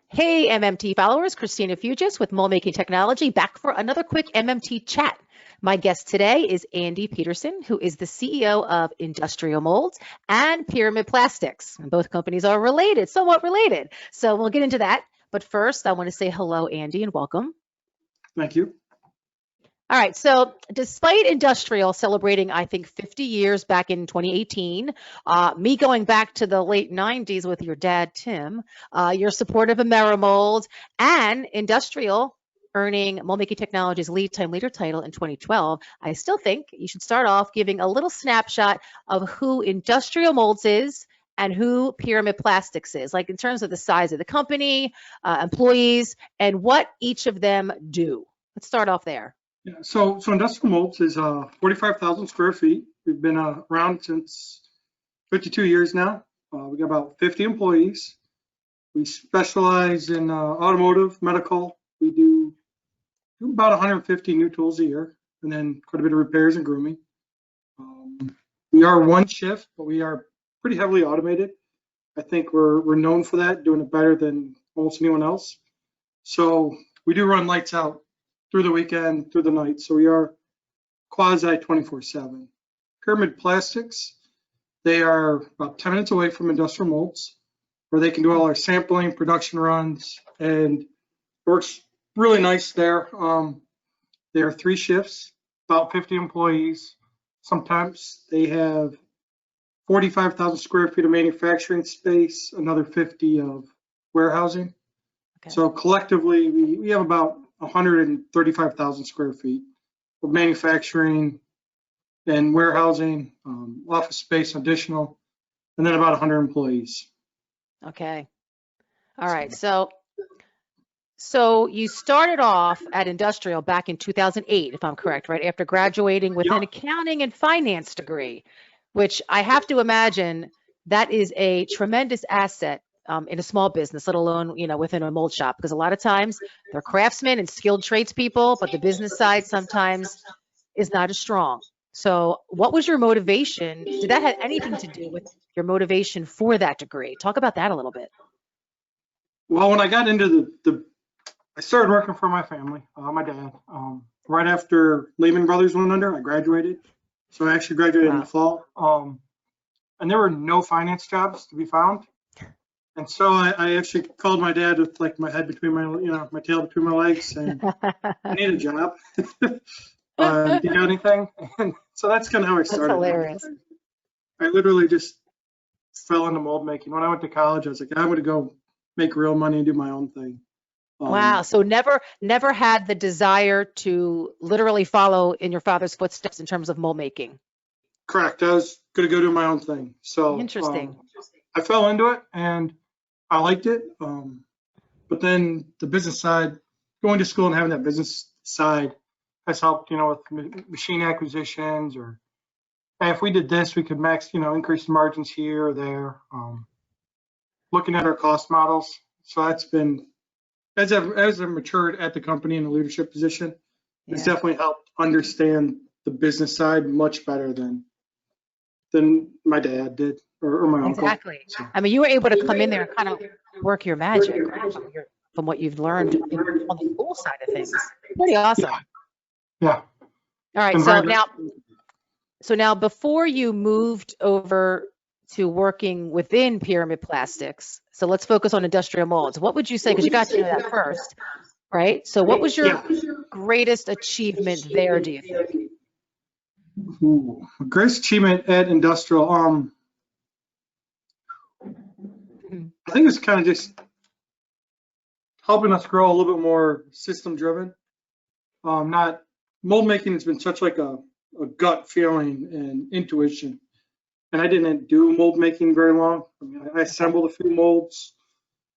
Hey, MMT followers, Christina Fugis with MoldMaking Technology, back for another quick MMT chat. My guest today is Andy Peterson, who is the CEO of Industrial Molds and Pyramid Plastics. And both companies are related, somewhat related. So we'll get into that. But first, I want to say hello, Andy, and welcome. Thank you. All right, so despite Industrial celebrating, I think, 50 years back in 2018, me going back to the late 90s with your dad, Tim, your support of Amerimold, and Industrial earning MoldMaking Technology's Lead Time Leader title in 2012, I still think you should start off giving a little snapshot of who Industrial Molds is and who Pyramid Plastics is, like in terms of the size of the company, employees, and what each of them do. Let's start off there. Yeah, so Industrial Molds is 45,000 square feet. We've been around since 52 years now. We got about 50 employees. We specialize in automotive, medical. We do about 150 new tools a year, and then quite a bit of repairs and grooming. We are one shift, but we are pretty heavily automated. I think we're known for that, doing it better than almost anyone else. So we do run lights out through the weekend, through the night. So we are quasi 24/7. Pyramid Plastics, they are about 10 minutes away from Industrial Molds, where they can do all our sampling, production runs, and it works really nice there. There are 3 shifts, about 50 employees. Sometimes they have 45,000 square feet of manufacturing space, another 50 of warehousing. Okay. So collectively, we have about 135,000 square feet of manufacturing and warehousing, office space additional, and then about 100 employees. Okay. All right. So you started off at Industrial back in 2008, if I'm correct, right? After graduating with an accounting and finance degree, which I have to imagine that is a tremendous asset in a small business, let alone, within a mold shop, because a lot of times they're craftsmen and skilled tradespeople, but the business side sometimes is not as strong. So what was your motivation? Did that have anything to do with your motivation for that degree? Talk about that a little bit. Well, when I got into I started working for my family, my dad. Right after Lehman Brothers went under, I graduated. So I actually graduated in the fall. And there were no finance jobs to be found. And so I actually called my dad with like my head between my tail between my legs, and I need a job. Do you got anything? And so that's kind of how I started. That's hilarious. I literally just fell into mold making. When I went to college, I was like, I'm going to go make real money and do my own thing. Wow. So never had the desire to literally follow in your father's footsteps in terms of mold making. Correct. I was going to go do my own thing. So interesting. I fell into it and I liked it. But then the business side, going to school and having that business side has helped, with machine acquisitions, or hey, if we did this, we could increase the margins here or there. Looking at our cost models. So that's been, as I've matured at the company in a leadership position, it's definitely helped understand the business side much better than my dad did or my uncle. Exactly. So, I mean, you were able to come in there and kind of work your magic, right? From what you've learned on the school side of things. Pretty awesome. Yeah. All right. So now before you moved over to working within Pyramid Plastics, so let's focus on Industrial Molds. What would you say, because you got to know that first, right? So what was your greatest achievement there, do you think? Greatest achievement at Industrial, I think it's kind of just helping us grow a little bit more system driven. Not mold making has been such like a gut feeling and intuition. And I didn't do mold making very long. I mean, I assembled a few molds,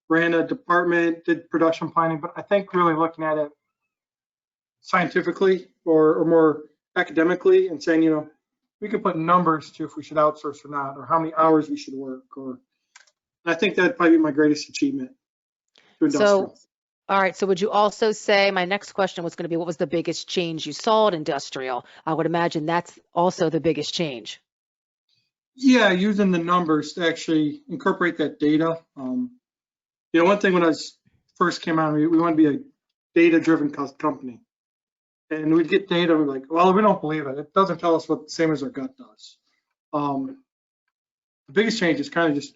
ran a department, did production planning, but I think really looking at it scientifically or more academically and saying, we could put numbers to if we should outsource or not, or how many hours we should work. Or I think that'd probably be my greatest achievement to Industrial. So, all right. So would you also say, my next question was going to be, what was the biggest change you saw at Industrial? I would imagine that's also the biggest change. Yeah, using the numbers to actually incorporate that data. One thing when I was first came on, we wanted to be a data-driven company. And we'd get data, and we're like, well, we don't believe it. It doesn't tell us what the same as our gut does. The biggest change is kind of just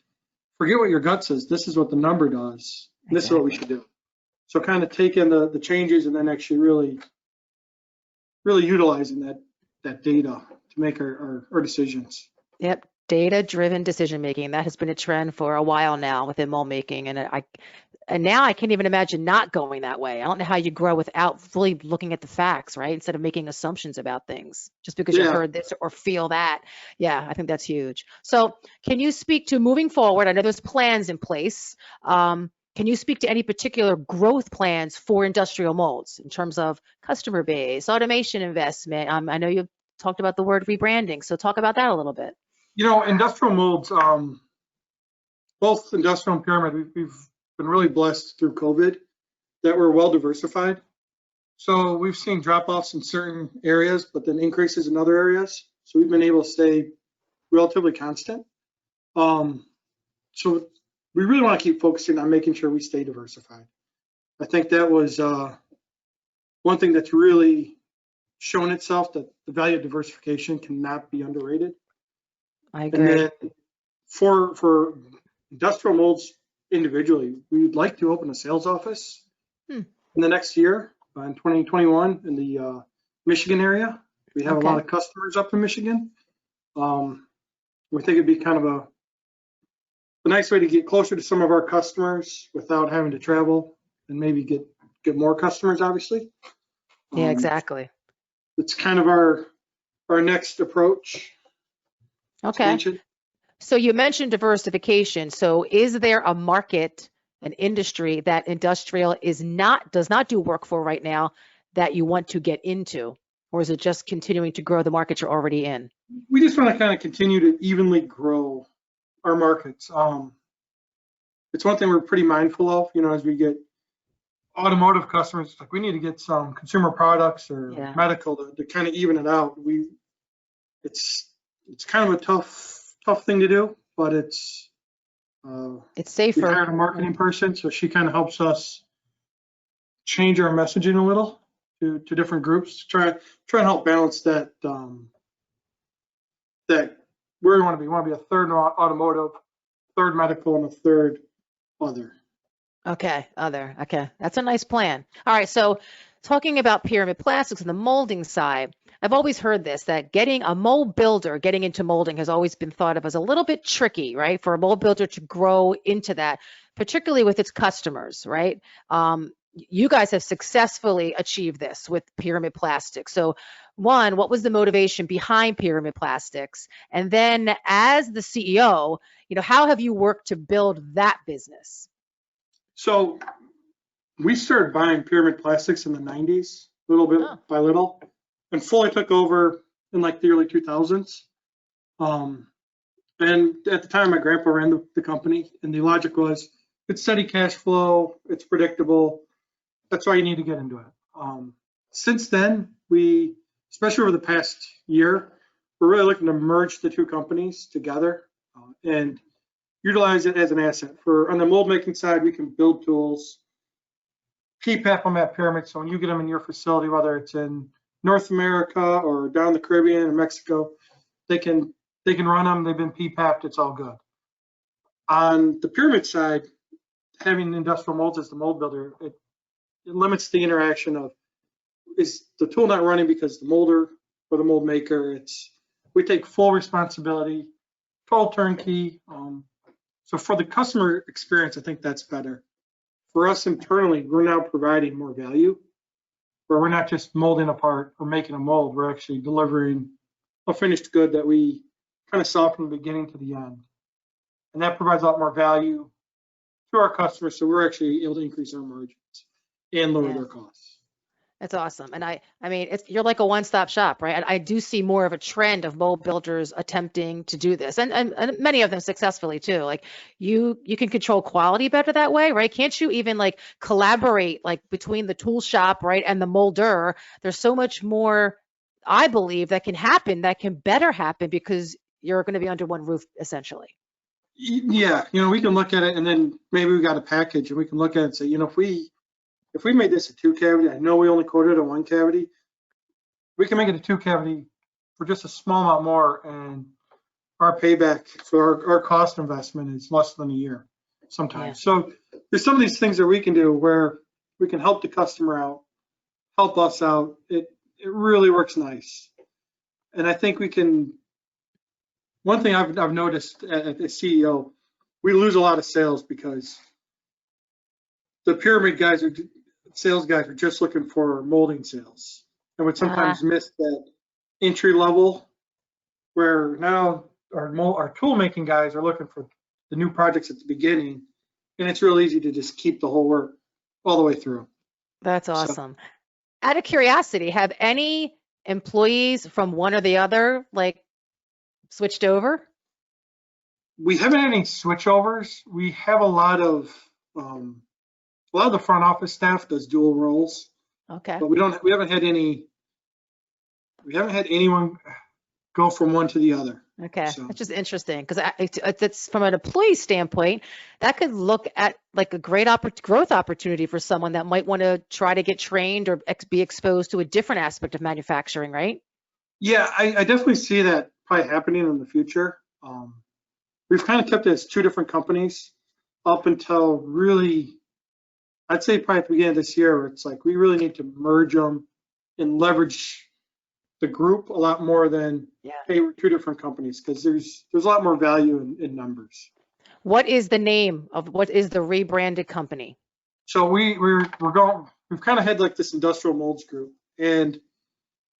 forget what your gut says. This is what the number does. And this is what we should do. So kind of taking the changes and then actually really utilizing that data to make our decisions. Yep, data-driven decision making. That has been a trend for a while now within MoldMaking, and now I can't even imagine not going that way. I don't know how you grow without fully looking at the facts, right? Instead of making assumptions about things just because you heard this or feel that. Yeah, I think that's huge. So can you speak to moving forward? I know there's plans in place. Can you speak to any particular growth plans for industrial molds in terms of customer base, automation investment? I know you've talked about the word rebranding, so talk about that a little bit. You know, industrial molds, both industrial and pyramid, we've been really blessed through COVID that we're well diversified. So we've seen drop-offs in certain areas, but then increases in other areas. So we've been able to stay relatively constant. So we really want to keep focusing on making sure we stay diversified. I think that was one thing that's really shown itself, that the value of diversification cannot be underrated. I agree. And then for industrial molds individually, we'd like to open a sales office in the next year, in 2021, in the Michigan area. We have a lot of customers up in Michigan. We think it'd be kind of a nice way to get closer to some of our customers without having to travel and maybe get more customers, obviously. Yeah, exactly. It's kind of our next approach. Okay. So you mentioned diversification. So is there a market, an industry that industrial does not do work for right now that you want to get into? Or is it just continuing to grow the market you're already in? We just want to kind of continue to evenly grow our markets. It's one thing we're pretty mindful of, you know, as we get automotive customers, like we need to get some consumer products or medical to kind of even it out. It's kind of a tough thing to do, but it's safer. We hired a marketing person, so she kind of helps us change our messaging a little to different groups to try and help balance that where we want to be. We want to be a third automotive, third medical, and a third other. Okay, other. Okay, that's a nice plan. All right, so talking about pyramid plastics and the molding side, I've always heard this, that getting a mold builder, getting into molding has always been thought of as a little bit tricky, right? For a mold builder to grow into that, particularly with its customers, right? You guys have successfully achieved this with pyramid plastics. So one, what was the motivation behind pyramid plastics? And then as the CEO, you know, how have you worked to build that business? So we started buying pyramid plastics in the 90s, little bit by little, and fully took over in like the early 2000s. And at the time, my grandpa ran the company, and the logic was it's steady cash flow, it's predictable. That's why you need to get into it. Since then, especially over the past year, we're really looking to merge the two companies together and utilize it as an asset. On the mold making side, we can build tools, PPAP them at pyramid, so when you get them in your facility, whether it's in North America or down the Caribbean or Mexico, they can run them. They've been PPAP'd. It's all good. On the pyramid side, having industrial molds as the mold builder, it limits the interaction of, is the tool not running because the molder or the mold maker? We take full responsibility, total turnkey. So for the customer experience, I think that's better. For us internally, we're now providing more value, where we're not just molding a part or making a mold. We're actually delivering a finished good that we kind of saw from the beginning to the end. And that provides a lot more value to our customers, so we're actually able to increase our margins and lower their costs. That's awesome. And I mean, you're like a one-stop shop, right? I do see more of a trend of mold builders attempting to do this, and many of them successfully too. Like you can control quality better that way, right? Can't you even like collaborate like between the tool shop, right, and the molder? There's so much more, I believe, that can better happen because you're going to be under one roof essentially. Yeah, we can look at it and then maybe we got a package and we can look at it and say, if we made this a 2 cavity, I know we only quoted a 1 cavity, we can make it a 2 cavity for just a small amount more, and our payback for our cost investment is less than a year Yeah, sometimes. So there's some of these things that we can do where we can help the customer out, help us out. It really works nice. And I think we can, one thing I've noticed at the CEO, we lose a lot of sales because the pyramid guys are sales guys are just looking for molding sales and would uh-huh. sometimes miss that entry level where now our tool making guys are looking for the new projects at the beginning, and it's real easy to just keep the whole work all the way through. That's So awesome. Out of curiosity, have any employees from one or the other like switched over? we haven't had any switchovers. We have um, a lot of the front office staff does dual roles, Okay. but we haven't had anyone go from one to the other. Okay, So that's just interesting because it's from an employee standpoint, that could look at like a great growth opportunity for someone that might want to try to get trained or be exposed to a different aspect of manufacturing, right? yeah, I definitely see that probably happening in the future. We've kind of kept it as two different companies up until really, I'd say probably at the beginning of this year, where it's like we really need to merge them and leverage the group a lot more than, Yeah. hey, we're two different companies, because there's a lot more value in numbers. What is the name of what is the rebranded company? So we've kind of had like this industrial molds group, and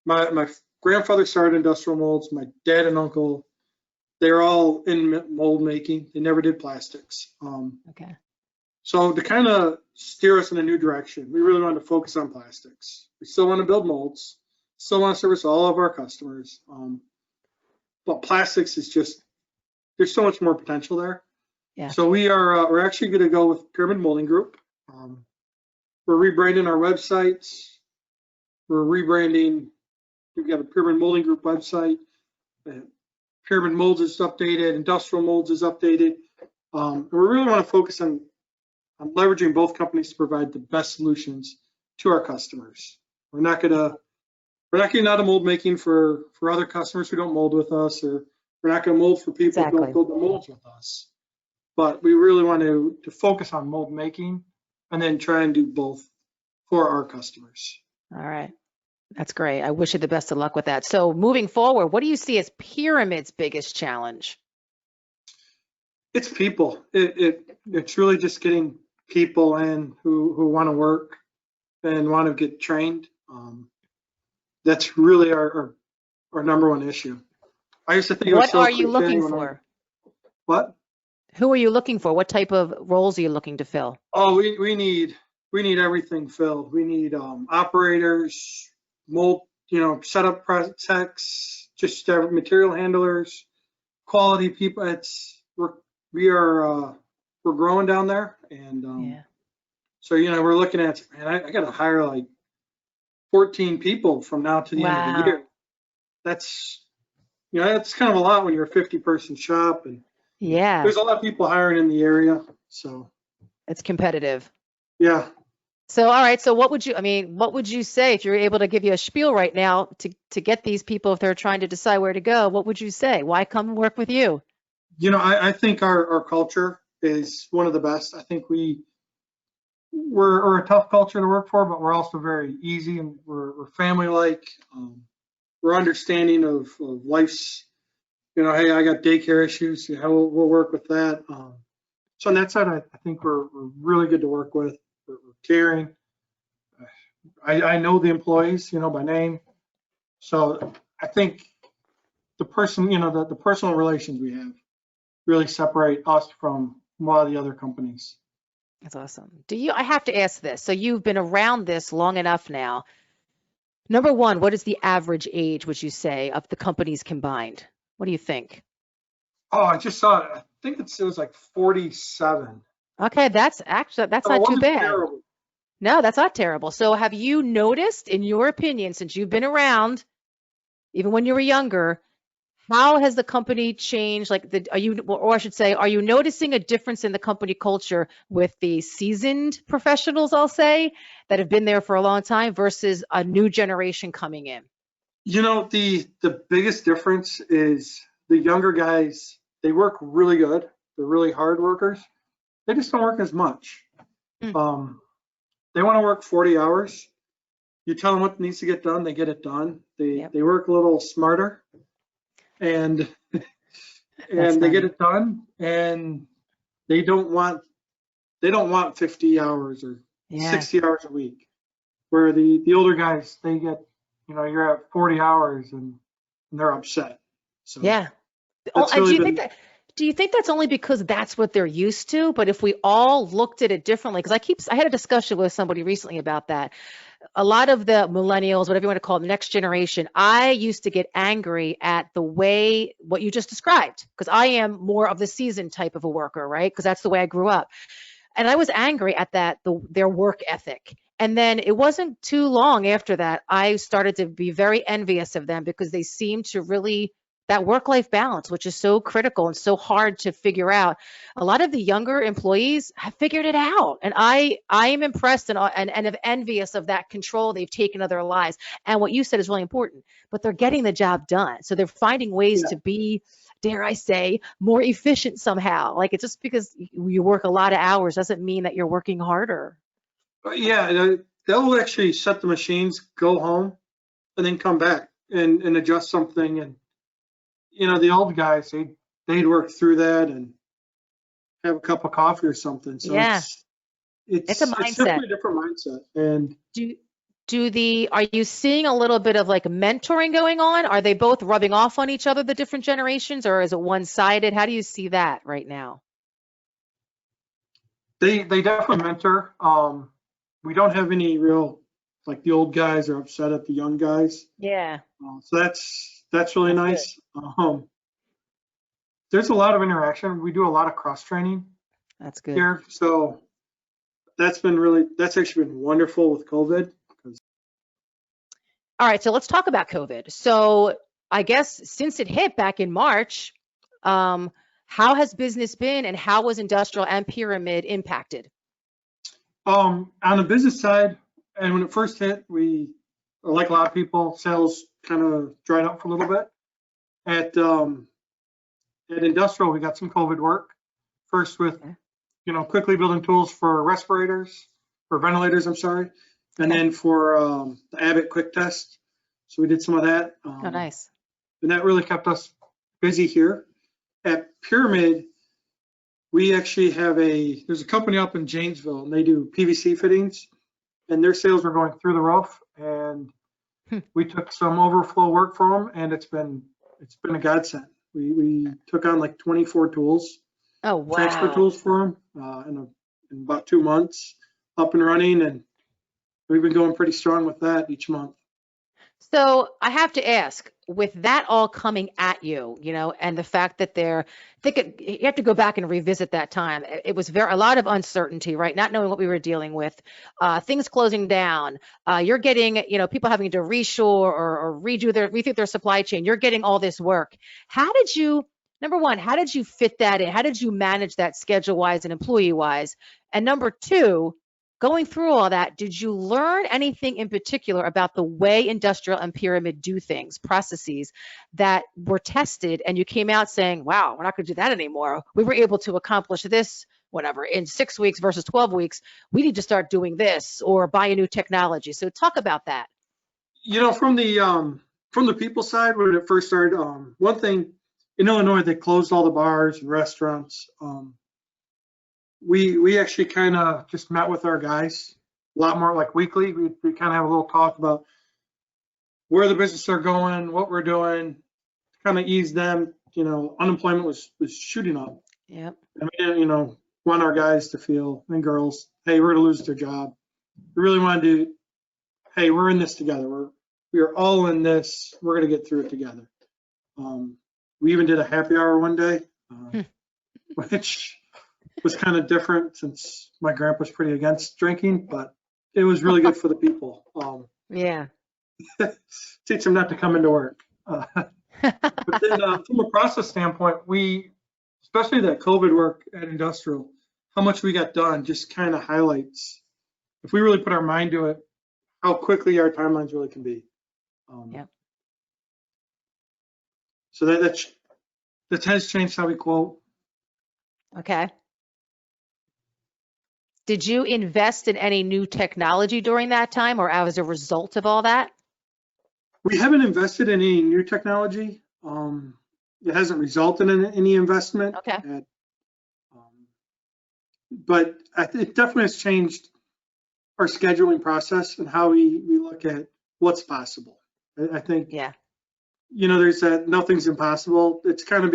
my grandfather started industrial molds. My dad and uncle, they're all in mold making. They never did plastics. Okay. So to kind of steer us in a new direction, we really wanted to focus on plastics. We still want to build molds, still want to service all of our customers, but plastics is just, there's so much more potential there. Yeah. So we're actually going to go with Pyramid Molding Group. We're rebranding our websites. We're rebranding. We've got a Pyramid Molding Group website. Pyramid Molds is updated. Industrial Molds is updated. We really want to focus on leveraging both companies to provide the best solutions to our customers. We're not getting out of mold making for other customers who don't mold with us, or we're not going to mold for people who don't Exactly. build the molds with us. But we really want to focus on mold making and then try and do both for our customers. All right. That's great. I wish you the best of luck with that. So moving forward, what do you see as Pyramid's biggest challenge? It's people. It's really just getting people in who want to work and want to get trained. That's really our number one issue. I used to think it was What so are you cliche looking when for? what? Who are you looking for? What type of roles are you looking to fill? Oh, we need everything filled. We need operators, mold, setup techs, just material handlers, quality people. We're growing down there, and Yeah. so we're looking at, man, I got to hire like 14 people from now to the end of the Wow. year. That's that's kind of a lot when you're a 50-person shop, and Yeah. there's a lot of people hiring in the area. So It's competitive. yeah, So, all right. So what would you say if you're able to give you a spiel right now to get these people, if they're trying to decide where to go, what would you say? Why come work with you? I think our culture is one of the best. I think we're a tough culture to work for, but we're also very easy, and we're family like. We're understanding of life's, hey, I got daycare issues. How we'll work with that. So on that side, I think we're really good to work with. We're caring. I know the employees, by name. So I think the person, the personal relations we have really separate us from a lot of the other companies. That's awesome. I have to ask this. So you've been around this long enough now. Number one, what is the average age, would you say, of the companies combined? What do you think? Oh, I just saw it. I think it was like 47. Okay, that's So it not too wasn't bad. terrible. No, that's not terrible. So have you noticed, in your opinion, since you've been around, even when you were younger, How has the company changed? Like, are you, or I should say, are you noticing a difference in the company culture with the seasoned professionals, I'll say, that have been there for a long time versus a new generation coming in? The biggest difference is the younger guys, they work really good. They're really hard workers. They just don't work as much. Mm, Um, they want to work 40 hours. You tell them what needs to get done, they get it done. They yep, they work a little smarter and that's they get funny. it done, and they don't want they don't want 50 hours or Yeah, 60 hours a week. Where the older guys, they get, you're at 40 hours and they're upset. So yeah. Oh, that's and really been. do you think that's only because that's what they're used to? But if we all looked at it differently, because I had a discussion with somebody recently about that. A lot of the millennials, whatever you want to call them, next generation, I used to get angry at the way what you just described, because I am more of the seasoned type of a worker, right? Because that's the way I grew up. And I was angry at their work ethic. And then it wasn't too long after that, I started to be very envious of them because they seemed to really, that work life balance, which is so critical and so hard to figure out. A lot of the younger employees have figured it out. And I am impressed and envious of that control they've taken of their lives. And what you said is really important, but they're getting the job done. So they're finding ways Yeah, to be, dare I say, more efficient somehow. Like, it's just because you work a lot of hours doesn't mean that you're working harder. yeah, they'll actually shut the machines, go home, and then come back and adjust something. And the old guys, they'd work through that and have a cup of coffee or something. So Yeah, it's a it's mindset. definitely a different mindset. And Do are you seeing a little bit of like mentoring going on? Are they both rubbing off on each other, the different generations, or is it one-sided? How do you see that right now? they definitely mentor. We don't have any real, like, the old guys are upset at the young guys. Yeah, So that's really that's good. nice. There's a lot of interaction. We do a lot of cross training That's good. here, so that's actually been wonderful with COVID. 'Cause, All right, so let's talk about COVID. So I guess since it hit back in March, um, how has business been and how was industrial and pyramid impacted? on the business side, and when it first hit, we, like a lot of people, sales kind of dried up for a little bit. At industrial, we got some COVID work. First with, Okay. quickly building tools for respirators, for ventilators, I'm sorry, and Okay. then for the Abbott quick test. So we did some of that, Oh, nice. and that really kept us busy here. At Pyramid, we actually there's a company up in Janesville, and they do PVC fittings, and their sales were going through the roof. And Hmm. we took some overflow work from them, and it's been a godsend. We took on like 24 tools, Oh, transfer wow. tools for them in about 2 months, up and running, and we've been going pretty strong with that each month. So I have to ask, with that all coming at you, and the fact that you have to go back and revisit that time. It was a lot of uncertainty, right? Not knowing what we were dealing with, things closing down. You're getting, people having to reshore or rethink their supply chain. You're getting all this work. How did you, number one, how did you fit that in? How did you manage that schedule wise and employee wise? And number two, going through all that, did you learn anything in particular about the way industrial and pyramid do things, processes that were tested, and you came out saying, wow, we're not going to do that anymore. We were able to accomplish this, whatever, in 6 weeks versus 12 weeks. We need to start doing this or buy a new technology. So talk about that. From the people side, when it first started, one thing in Illinois, they closed all the bars and restaurants. We actually kind of just met with our guys a lot more, like, weekly. We kind of have a little talk about where the business are going, what we're doing, kind of ease them. Unemployment was shooting up. Yep. And we, want our guys to feel, and girls, hey, we're going to lose their job. We really want to do, hey, we're in this together. We are all in this. We're going to get through it together. We even did a happy hour one day, which was kind of different since my grandpa's pretty against drinking, but it was really good for the people. Yeah. Teach them not to come into work. But then from a process standpoint, we, especially that COVID work at industrial, how much we got done just kind of highlights, if we really put our mind to it, how quickly our timelines really can be. Yeah. So that has changed how we quote. Okay. Did you invest in any new technology during that time or as a result of all that? We haven't invested in any new technology. It hasn't resulted in any investment. Okay. But it definitely has changed our scheduling process and how we look at what's possible. I think, Yeah. there's that nothing's impossible. It's kind of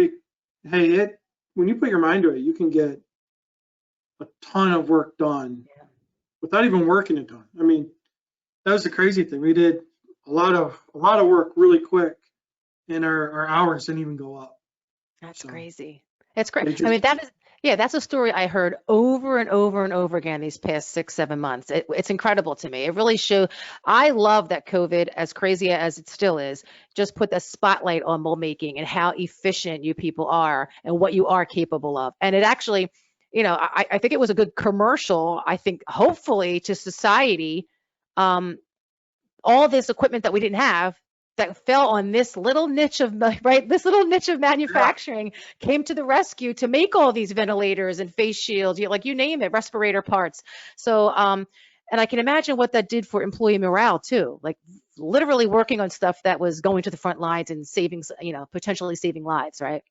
hey, when you put your mind to it, you can get a ton of work done without even working it done. I mean, that was the crazy thing. We did a lot of work really quick, and our hours didn't even go up. That's So crazy. It's great. just, I mean, that's a story I heard over and over and over again these past 6, 7 months. It's incredible to me. It really I love that COVID, as crazy as it still is, just put the spotlight on mold making and how efficient you people are and what you are capable of. And it actually, I think it was a good commercial, I think, hopefully to society. All this equipment that we didn't have that fell on this little niche of this little niche of manufacturing came to the rescue to make all these ventilators and face shields, like you name it, respirator parts. So and I can imagine what that did for employee morale too, like literally working on stuff that was going to the front lines and saving, potentially saving lives, right?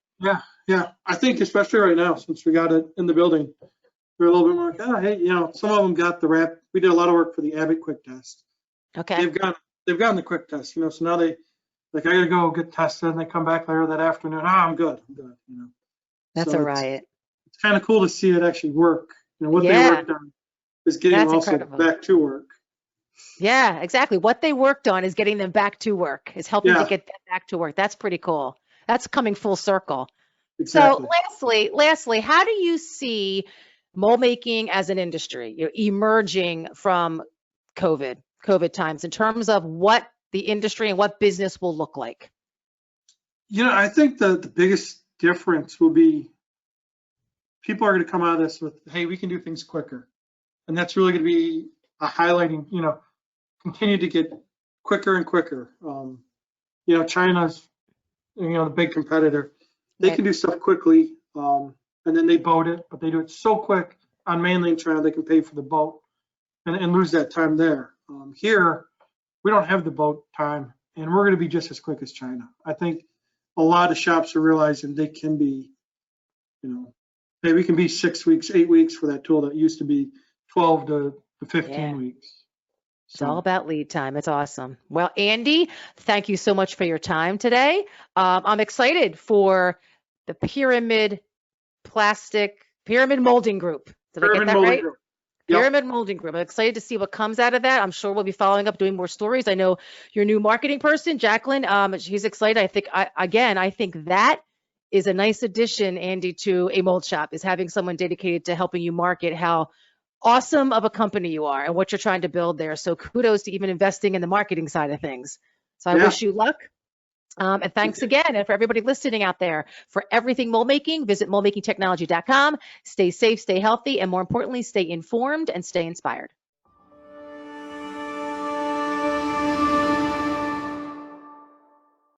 yeah. I think especially right now, since we got it in the building, we're a little bit more like, hey, some of them got the we did a lot of work for the Abbott quick test. Okay. They've gotten the quick test, so now they I gotta go get tested, and they come back later that afternoon. I'm good. That's So a riot. It's kind of cool to see it actually work. What they Yeah, worked on is getting that's also incredible. back to work. Yeah, exactly. What they worked on is getting them back to work, is helping to Yeah, get them back to work. That's pretty cool. That's coming full circle. So exactly. lastly, how do you see mold making as an industry, emerging from COVID times in terms of what the industry and what business will look like? I think the biggest difference will be people are going to come out of this with, hey, we can do things quicker. And that's really going to be a highlighting, continue to get quicker and quicker. China's, the big competitor. They can do stuff quickly, and then they boat it, but they do it so quick on mainland China they can pay for the boat and lose that time there. Here, we don't have the boat time, and we're going to be just as quick as China. I think a lot of shops are realizing they can be, hey, we can be 6 weeks, 8 weeks for that tool that used to be 12 to 15 weeks. It's all about lead time. It's awesome. Well, Andy, thank you so much for your time today. I'm excited for the Pyramid Molding Group. Did I get that right? Group. Pyramid Molding Group. I'm excited to see what comes out of that. I'm sure we'll be following up, doing more stories. I know your new marketing person, Jacqueline, she's excited. I think that is a nice addition, Andy, to a mold shop, is having someone dedicated to helping you market how awesome of a company you are and what you're trying to build there. So kudos to even investing in the marketing side of things. So I wish you luck. And thanks again. And for everybody listening out there, for everything mold making, visit moldmakingtechnology.com. Stay safe, stay healthy, and more importantly, stay informed and stay inspired.